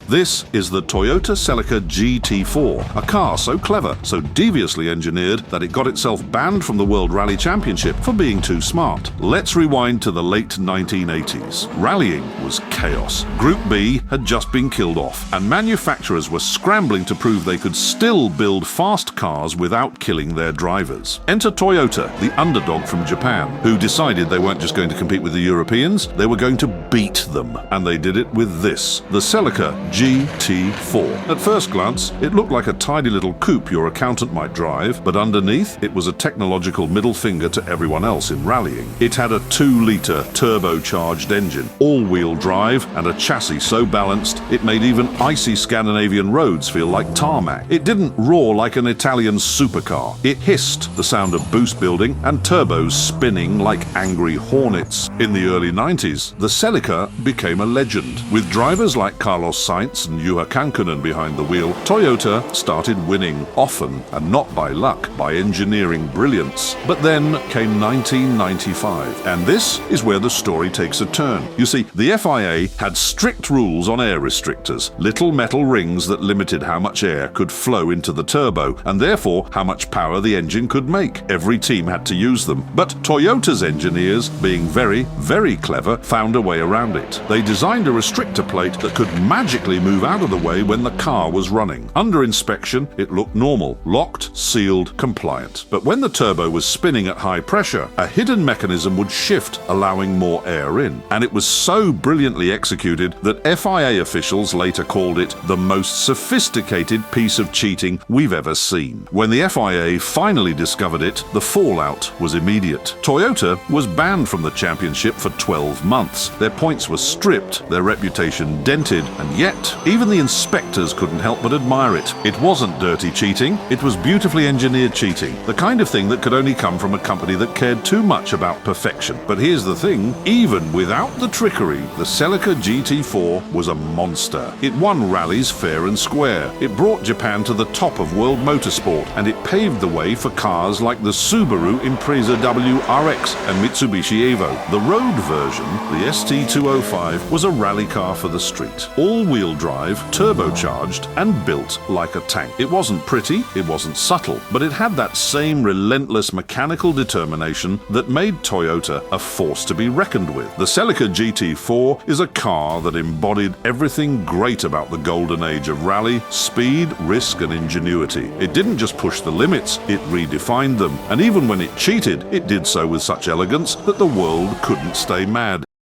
This is the Toyota Celica GT-Four, a car so clever, so deviously engineered that it got itself banned from the World Rally Championship for being too smart. Let's rewind to the late 1980s. Rallying was chaos. Group B had just been killed off, and manufacturers were scrambling to prove they could still build fast cars without killing their drivers. Enter Toyota, the underdog from Japan, who decided they weren't just going to compete with the Europeans, they were going to beat them. And they did it with this, the Celica GT-Four. At first glance, it looked like a tidy little coupe your accountant might drive, but underneath, it was a technological middle finger to everyone else in rallying. It had a 2-litre turbocharged engine, all-wheel drive, and a chassis so balanced it made even icy Scandinavian roads feel like tarmac. It didn't roar like an Italian supercar. It hissed, the sound of boost building, and turbos spinning like angry hornets. In the early 90s, the Celica became a legend. With drivers like Carlos Sainz and Juha Kankkunen behind the wheel, Toyota started winning, often, and not by luck, by engineering brilliance. But then came 1995, and this is where the story takes a turn. You see, the FIA had strict rules on air restrictors, little metal rings that limited how much air could flow into the turbo, and therefore how much power the engine could make. Every team had to use them. But Toyota's engineers, being very, very clever, found a way around it. They designed a restrictor plate that could magically move out of the way when the car was running. Under inspection, it looked normal, locked, sealed, compliant. But when the turbo was spinning at high pressure, a hidden mechanism would shift, allowing more air in. And it was so brilliantly executed that FIA officials later called it the most sophisticated piece of cheating we've ever seen. When the FIA finally discovered it, the fallout was immediate. Toyota was banned from the championship for 12 months. Their points were stripped, their reputation dented, and yet, even the inspectors couldn't help but admire it. It wasn't dirty cheating, it was beautifully engineered cheating, the kind of thing that could only come from a company that cared too much about perfection. But here's the thing, even without the trickery, the Celica GT-Four was a monster. It won rallies fair and square. It brought Japan to the top of world motorsport, and it paved the way for cars like the Subaru Impreza WRX and Mitsubishi Evo. The road version, the ST205, was a rally car for the street. All-wheel drive, turbocharged, and built like a tank. It wasn't pretty, it wasn't subtle, but it had that same relentless mechanical determination that made Toyota a force to be reckoned with. The Celica GT-Four is a car that embodied everything great about the golden age of rally: speed, risk, and ingenuity. It didn't just push the limits, it redefined them. And even when it cheated, it did so with such elegance that the world couldn't stay mad.